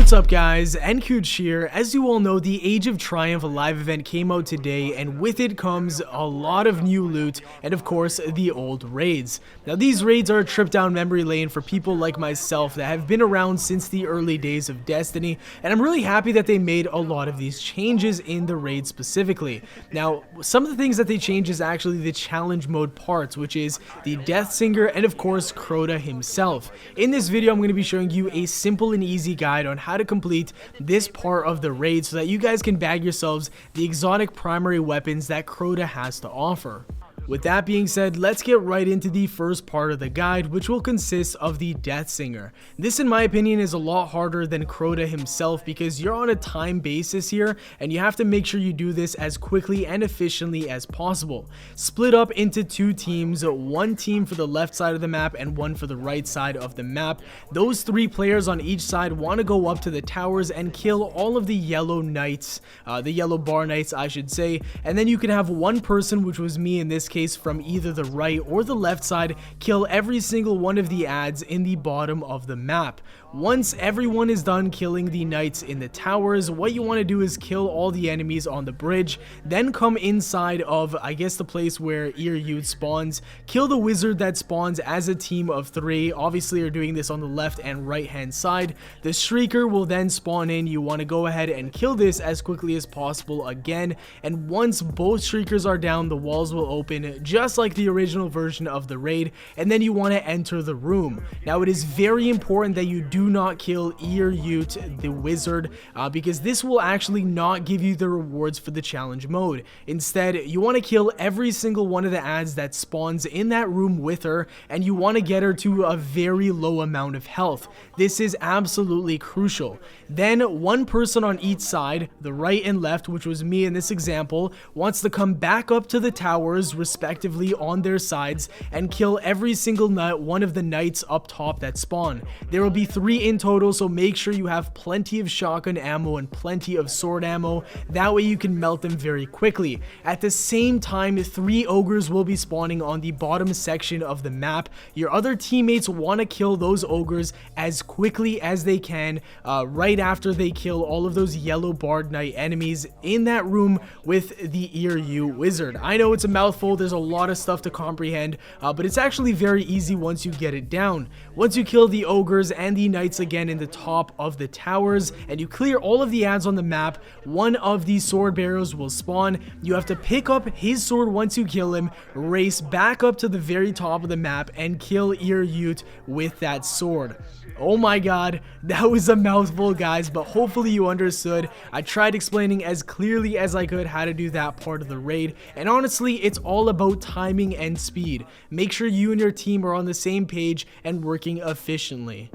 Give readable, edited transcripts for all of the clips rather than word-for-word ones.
What's up guys, nKuch here. As you all know, the Age of Triumph live event came out today, and with it comes a lot of new loot and of course the old raids. Now these raids are a trip down memory lane for people like myself that have been around since the early days of Destiny, and I'm really happy that they made a lot of these changes in the raid specifically. Now some of the things that they changed is actually the challenge mode parts, which is the Deathsinger and of course Crota himself. In this video I'm going to be showing you a simple and easy guide on how to complete this part of the raid so that you guys can bag yourselves the exotic primary weapons that Crota has to offer. With that being said, let's get right into the first part of the guide, which will consist of the Deathsinger. This in my opinion is a lot harder than Crota himself because you're on a time basis here and you have to make sure you do this as quickly and efficiently as possible. Split up into two teams, one team for the left side of the map and one for the right side of the map. Those three players on each side want to go up to the towers and kill all of the yellow knights, the yellow bar knights I should say, and then you can have one person, which was me in this case, from either the right or the left side, kill every single one of the ads in the bottom of the map. Once everyone is done killing the knights in the towers, what you want to do is kill all the enemies on the bridge, then come inside of, I guess, the place where Yut spawns, kill the wizard that spawns as a team of three. Obviously you're doing this on the left and right hand side. The Shrieker will then spawn in. You want to go ahead and kill this as quickly as possible again, and once both Shriekers are down, the walls will open just like the original version of the raid, and then you want to enter the room. Now it is very important that you do not kill Yut the wizard because this will actually not give you the rewards for the challenge mode. Instead, you want to kill every single one of the ads that spawns in that room with her, and you want to get her to a very low amount of health. This is absolutely crucial. Then one person on each side, the right and left, which was me in this example, wants to come back up to the towers respectively on their sides and kill every single one of the knights up top that spawn. There will be 3 in total, so make sure you have plenty of shotgun ammo and plenty of sword ammo. That way you can melt them very quickly. At the same time, 3 ogres will be spawning on the bottom section of the map. Your other teammates want to kill those ogres as quickly as they can, right after they kill all of those yellow barred knight enemies in that room with the Yut wizard. I know it's a mouthful, there's a lot of stuff to comprehend, but it's actually very easy once you get it down. Once you kill the ogres and the knights again in the top of the towers and you clear all of the ads on the map, one of these sword bearers will spawn. You have to pick up his sword once you kill him, race back up to the very top of the map and kill Yut with that sword. Oh my god, that was a mouthful guys, but hopefully you understood. I tried explaining as clearly as I could how to do that part of the raid, and honestly it's all about timing and speed. Make sure you and your team are on the same page and working efficiently.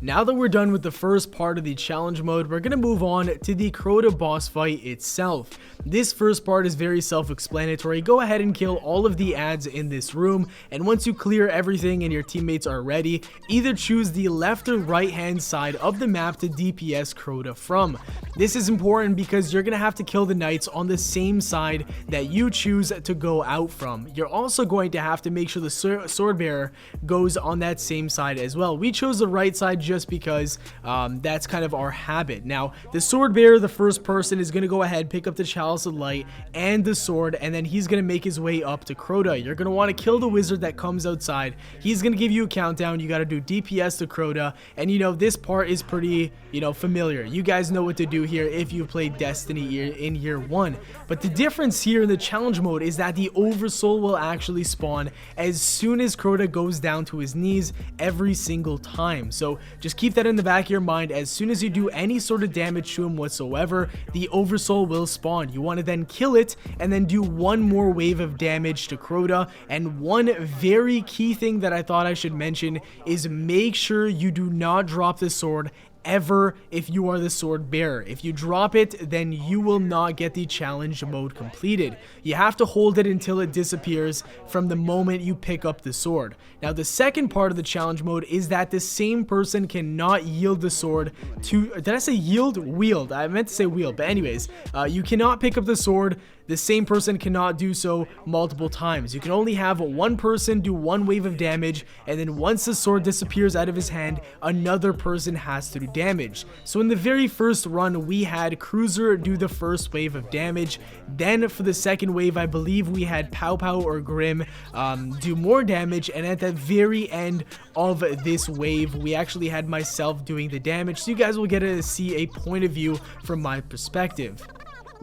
Now that we're done with the first part of the challenge mode, we're going to move on to the Crota boss fight itself. This first part is very self-explanatory. Go ahead and kill all of the ads in this room, and once you clear everything and your teammates are ready, either choose the left or right hand side of the map to DPS Crota from. This is important because you're going to have to kill the knights on the same side that you choose to go out from. You're also going to have to make sure the sword bearer goes on that same side as well. We chose the right side just because that's kind of our habit. Now the sword bearer, the first person, is going to go ahead, pick up the chalice of light and the sword, and then he's going to make his way up to Crota. You're going to want to kill the wizard that comes outside. He's going to give you a countdown. You got to do DPS to Crota, and you know this part is pretty familiar. You guys know what to do here if you've played Destiny in year 1. But the difference here in the challenge mode is that the oversoul will actually spawn as soon as Crota goes down to his knees every single time. So just keep that in the back of your mind. As soon as you do any sort of damage to him whatsoever, the oversoul will spawn. You want to then kill it and then do one more wave of damage to Crota. And one very key thing that I thought I should mention is make sure you do not drop the sword ever if you are the sword bearer. If you drop it, then you will not get the challenge mode completed. You have to hold it until it disappears from the moment you pick up the sword. Now, the second part of the challenge mode is that the same person cannot yield the sword to, did I say yield? Wield. I meant to say wield, but anyways, you cannot pick up the sword. The same person cannot do so multiple times. You can only have one person do one wave of damage, and then once the sword disappears out of his hand, another person has to do damage. So in the very first run, we had Cruiser do the first wave of damage. Then for the second wave, I believe we had Pow Pow or Grim do more damage, and at the very end of this wave, we actually had myself doing the damage, so you guys will get to see a point of view from my perspective.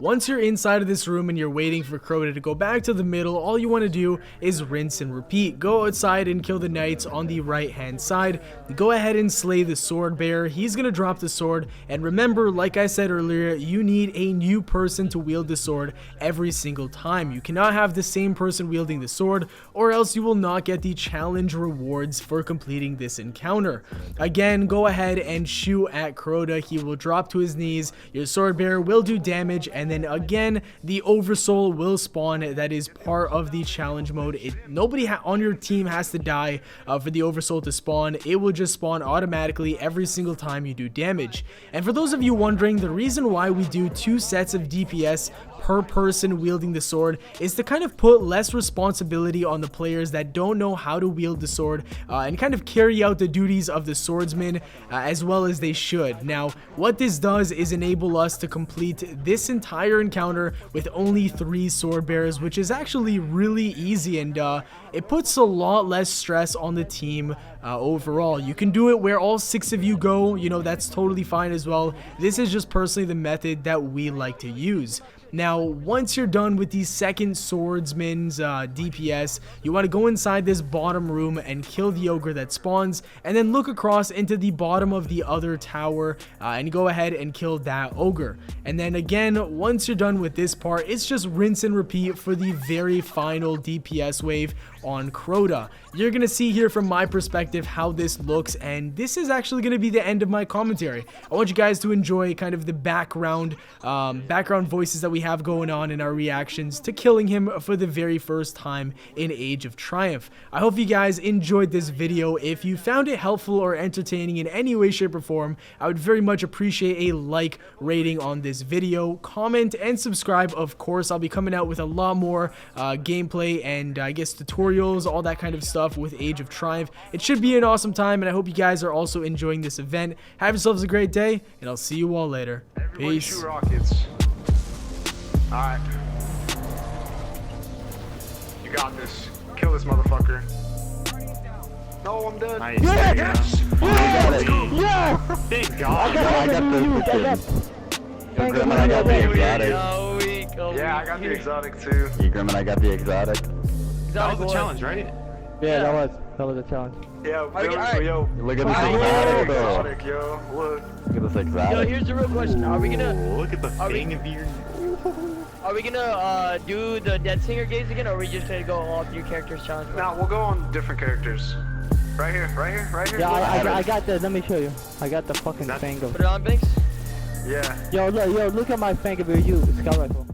Once you're inside of this room and you're waiting for Crota to go back to the middle, all you want to do is rinse and repeat. Go outside and kill the knights on the right hand side. Go ahead and slay the sword bearer. He's going to drop the sword, and remember, like I said earlier, you need a new person to wield the sword every single time. You cannot have the same person wielding the sword, or else you will not get the challenge rewards for completing this encounter. Again, go ahead and shoot at Crota. He will drop to his knees. Your sword bearer will do damage, and then again, the oversoul will spawn. That is part of the challenge mode. Nobody on your team has to die for the oversoul to spawn. It will just spawn automatically every single time you do damage. And for those of you wondering, the reason why we do 2 sets of DPS per person wielding the sword is to kind of put less responsibility on the players that don't know how to wield the sword and kind of carry out the duties of the swordsman as well as they should. Now, what this does is enable us to complete this entire encounter with only 3 sword bearers, which is actually really easy, and it puts a lot less stress on the team overall. You can do it where all 6 of you go, you know, that's totally fine as well. This is just personally the method that we like to use. Now, once you're done with the second swordsman's DPS, you want to go inside this bottom room and kill the ogre that spawns, and then look across into the bottom of the other tower and go ahead and kill that ogre. And then again, once you're done with this part, it's just rinse and repeat for the very final DPS wave on Crota. You're going to see here from my perspective how this looks, and this is actually going to be the end of my commentary. I want you guys to enjoy kind of the background voices that we have going on in our reactions to killing him for the very first time in Age of Triumph. I hope you guys enjoyed this video. If you found it helpful or entertaining in any way, shape, or form, I would very much appreciate a like rating on this video, comment, and subscribe. Of course, I'll be coming out with a lot more gameplay and I guess tutorials, all that kind of stuff with Age of Triumph. It should be an awesome time, and I hope you guys are also enjoying this event. Have yourselves a great day, and I'll see you all later. Everybody Peace. shoot rockets. Alright. You got this. Kill this motherfucker. No, I'm dead. Nice. Yes! Yeah! Thank God. I got the Grim and I got the exotic. Yeah, I got the exotic too. Grim and I got the exotic. That was the challenge, right? Yeah, that was a challenge. Yeah, Alright. yo. Look at this Exotic, exotic though. yo. Look. Look at this Yo, exotic. here's the real question. Are we gonna Look at the Are we- thing of your. do the Deathsinger games again, or are we just gonna go all 3 characters challenge? Now we'll go on different characters. Right here, right here, right here. Yeah, Look. I got the. Let me show you. I got the fucking That's- fang of. Put it on, Binks. Yeah. Yo, look at my fang of your scout rifle.